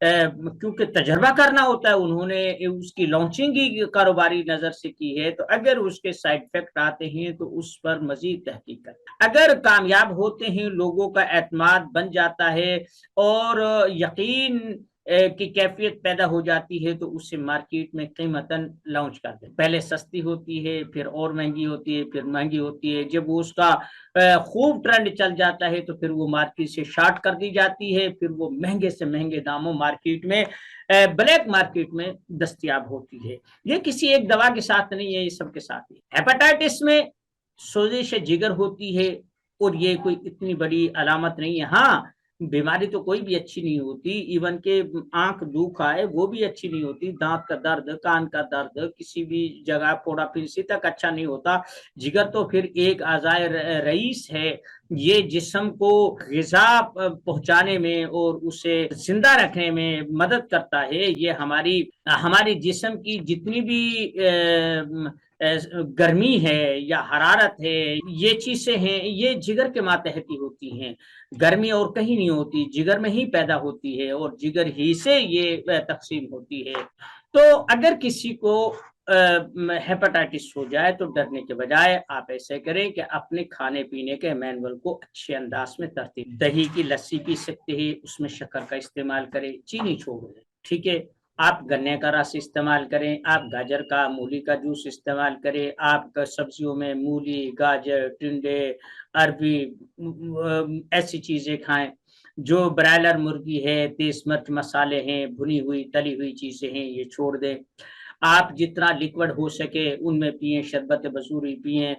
کیونکہ تجربہ کرنا ہوتا ہے، انہوں نے اس کی لانچنگ ہی کاروباری نظر سے کی ہے، تو اگر اس کے سائیڈ افیکٹ آتے ہیں تو اس پر مزید تحقیق کریں۔ اگر کامیاب ہوتے ہیں، لوگوں کا اعتماد بن جاتا ہے اور یقین کی کیفیت پیدا ہو جاتی ہے، تو اسے مارکیٹ میں قیمتاً لانچ کر دیں۔ پہلے سستی ہوتی ہے، پھر اور مہنگی ہوتی ہے، پھر مہنگی ہوتی ہے۔ جب وہ اس کا خوب ٹرینڈ چل جاتا ہے تو پھر وہ مارکیٹ سے شارٹ کر دی جاتی ہے، پھر وہ مہنگے سے مہنگے داموں مارکیٹ میں بلیک مارکیٹ میں دستیاب ہوتی ہے۔ یہ کسی ایک دوا کے ساتھ نہیں ہے، یہ سب کے ساتھ ہے۔ ہیپاٹائٹس میں سوزش جگر ہوتی ہے اور یہ کوئی اتنی بڑی علامت نہیں ہے۔ ہاں، بیماری تو کوئی بھی اچھی نہیں ہوتی، ایون کہ آنکھ دکھ آئے وہ بھی اچھی نہیں ہوتی، دانت کا درد، کان کا درد، کسی بھی جگہ پھوڑا پھنسی تک اچھا نہیں ہوتا۔ جگر تو پھر ایک اعضائے رئیس ہے، یہ جسم کو غذا پہنچانے میں اور اسے زندہ رکھنے میں مدد کرتا ہے۔ یہ ہماری جسم کی جتنی بھی گرمی ہے یا حرارت ہے، یہ چیزیں ہیں، یہ جگر کے ماتحت ہی ہوتی ہیں۔ گرمی اور کہیں نہیں ہوتی، جگر میں ہی پیدا ہوتی ہے اور جگر ہی سے یہ تقسیم ہوتی ہے۔ تو اگر کسی کو ہیپاٹائٹس ہو جائے تو ڈرنے کے بجائے آپ ایسے کریں کہ اپنے کھانے پینے کے مینول کو اچھے انداز میں ترتیب، دہی کی لسی پی سکتے ہیں، اس میں شکر کا استعمال کریں، چینی چھوڑ دیں، ٹھیک ہے۔ آپ گنے کا رس استعمال کریں، آپ گاجر کا، مولی کا جوس استعمال کریں، آپ کا سبزیوں میں مولی، گاجر، ٹنڈے، عربی، ایسی چیزیں کھائیں۔ جو برائلر مرغی ہے، تیز مرچ مسالے ہیں، بھنی ہوئی تلی ہوئی چیزیں ہیں، یہ چھوڑ دیں۔ آپ جتنا لیکوڈ ہو سکے ان میں پئیں، شربت بصوری پئیں،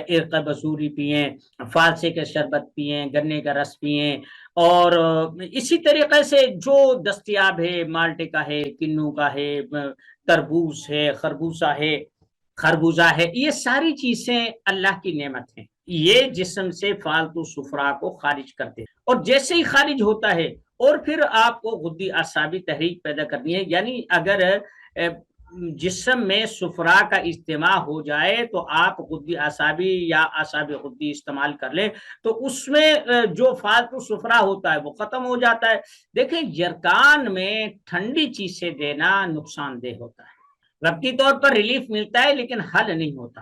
عرق بصوری پئیں، فالسے کے شربت پئیں، گنے کا رس پئیں، اور اسی طریقے سے جو دستیاب ہے، مالٹے کا ہے، کنو کا ہے، تربوز ہے، خربوزہ ہے، یہ ساری چیزیں اللہ کی نعمت ہیں۔ یہ جسم سے فالتو سفرا کو خارج کرتے ہیں، اور جیسے ہی خارج ہوتا ہے اور پھر آپ کو غدی اعصابی تحریک پیدا کرنی ہے، یعنی اگر جسم میں سفرا کا اجتماع ہو جائے تو آپ غدی اعصابی یا اعصابی غدی استعمال کر لیں تو اس میں جو فالتو سفرا ہوتا ہے وہ ختم ہو جاتا ہے۔ دیکھیں، جرکان میں ٹھنڈی چیزیں دینا نقصان دہ ہوتا ہے، وقتی طور پر ریلیف ملتا ہے لیکن حل نہیں ہوتا،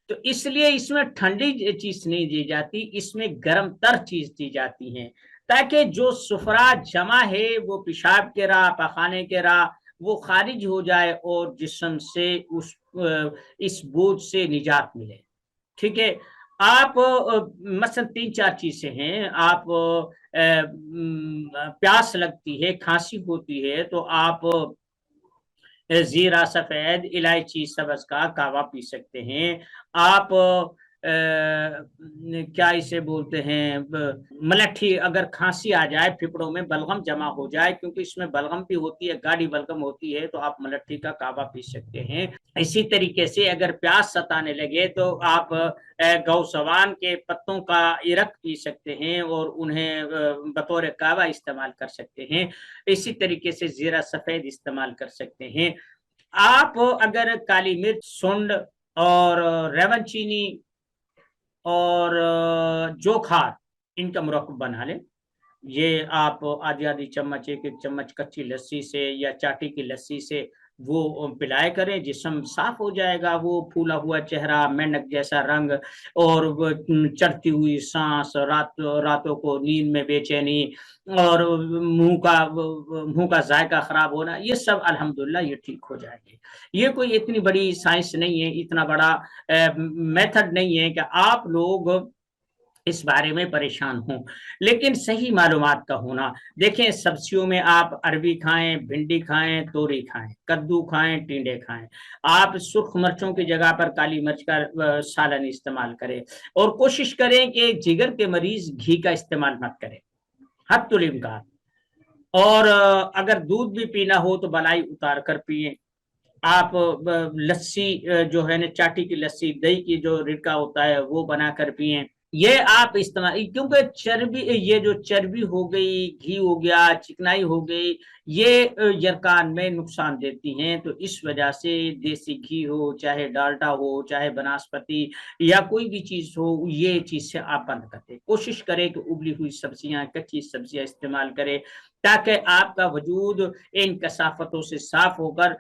تو اس لیے اس میں ٹھنڈی چیز نہیں دی جاتی، اس میں گرم تر چیز دی جاتی ہے، تاکہ جو سفرا جمع ہے وہ پیشاب کے راہ، پخانے کے راہ وہ خارج ہو جائے اور جسم سے اس بوجھ سے نجات ملے، ٹھیک ہے۔ آپ مثلا 3-4 چیزیں ہیں، آپ پیاس لگتی ہے، کھانسی ہوتی ہے تو آپ زیرہ سفید الائچی سبز کا کہوہ پی سکتے ہیں۔ آپ کیا اسے بولتے ہیں، ملٹھی، اگر کھانسی آ جائے، پھپڑوں میں بلغم جمع ہو جائے، کیونکہ اس میں بلغم بھی ہوتی ہے، گاڑی بلغم ہوتی ہے، تو آپ ملٹھی کا کہوہ پی سکتے ہیں۔ اسی طریقے سے اگر پیاس ستانے لگے تو آپ گوسوان کے پتوں کا عرق پی سکتے ہیں اور انہیں بطور کہوہ استعمال کر سکتے ہیں۔ اسی طریقے سے زیرہ سفید استعمال کر سکتے ہیں۔ آپ اگر کالی مرچ، سونڈ اور ریون چینی اور جوکھار ان کا مرکب بنا لیں، یہ آپ آدھی چمچ، ایک چمچ کچی لسی سے یا چاٹی کی لسی سے وہ پلائے کریں، جسم صاف ہو جائے گا۔ وہ پھولا ہوا چہرہ، مینک جیسا رنگ اور چڑھتی ہوئی سانس، راتوں کو نیند میں بے چینی اور منہ کا ذائقہ خراب ہونا، یہ سب الحمدللہ یہ ٹھیک ہو جائے گی۔ یہ کوئی اتنی بڑی سائنس نہیں ہے، اتنا بڑا میتھڈ نہیں ہے کہ آپ لوگ اس بارے میں پریشان ہوں، لیکن صحیح معلومات کا ہونا۔ دیکھیں، سبزیوں میں آپ عربی کھائیں، بھنڈی کھائیں، توری کھائیں، کدو کھائیں، ٹینڈے کھائیں۔ آپ سرخ مرچوں کی جگہ پر کالی مرچ کا سالن استعمال کریں، اور کوشش کریں کہ جگر کے مریض گھی کا استعمال مت کریں حتی الامکان، اور اگر دودھ بھی پینا ہو تو بلائی اتار کر پیئیں۔ آپ لسی جو ہے نا، چاٹی کی لسی، دہی کی جو رڑکا ہوتا ہے وہ بنا کر پئیں۔ یہ آپ استعمال، کیونکہ چربی، یہ جو چربی ہو گئی، گھی ہو گیا، چکنائی ہو گئی، یہ یرکان میں نقصان دیتی ہیں، تو اس وجہ سے دیسی گھی ہو، چاہے ڈالڈا ہو، چاہے بناسپتی یا کوئی بھی چیز ہو، یہ چیز سے آپ بند کر دیں۔ کوشش کریں کہ ابلی ہوئی سبزیاں، کچی سبزیاں استعمال کریں، تاکہ آپ کا وجود ان کثافتوں سے صاف ہو کر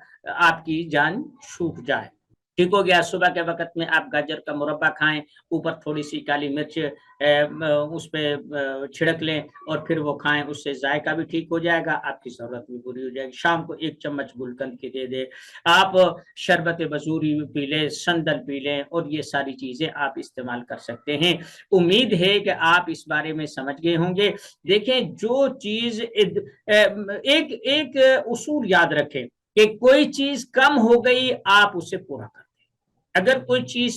آپ کی جان چھوٹ جائے۔ ٹھیک ہو گیا۔ صبح کے وقت میں آپ گاجر کا مربع کھائیں، اوپر تھوڑی سی کالی مرچ اس پہ چھڑک لیں اور پھر وہ کھائیں، اس سے ذائقہ بھی ٹھیک ہو جائے گا، آپ کی ضرورت بھی پوری ہو جائے گی۔ شام کو 1 چمچ گلقند کی دے دیں، آپ شربت بزوری پی لیں، سندل پی لیں، اور یہ ساری چیزیں آپ استعمال کر سکتے ہیں۔ امید ہے کہ آپ اس بارے میں سمجھ گئے ہوں گے۔ دیکھیں، جو چیز ایک اصول یاد رکھیں کہ کوئی چیز کم ہو گئی آپ اسے پورا کر دیں، اگر کوئی چیز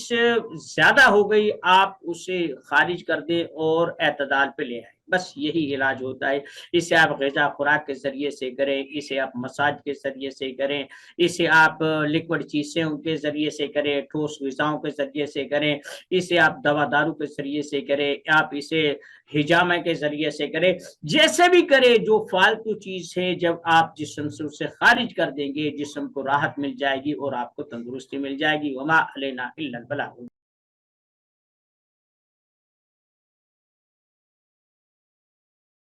زیادہ ہو گئی آپ اسے خارج کر دیں اور اعتدال پہ لے آئیں، بس یہی علاج ہوتا ہے۔ اسے آپ غذا خوراک کے ذریعے سے کریں، اسے آپ مساج کے ذریعے سے کریں، اسے آپ لکوڈ چیزیں کے ذریعے سے کریں، ٹھوس غذاؤں کے ذریعے سے کریں، اسے آپ دوا دارو کے ذریعے سے کریں، آپ اسے ہجامہ کے ذریعے سے کریں، جیسے بھی کریں۔ جو فالتو چیز ہے جب آپ جسم سے اسے خارج کر دیں گے، جسم کو راحت مل جائے گی اور آپ کو تندرستی مل جائے گی۔ وما علینا الا البلاغ۔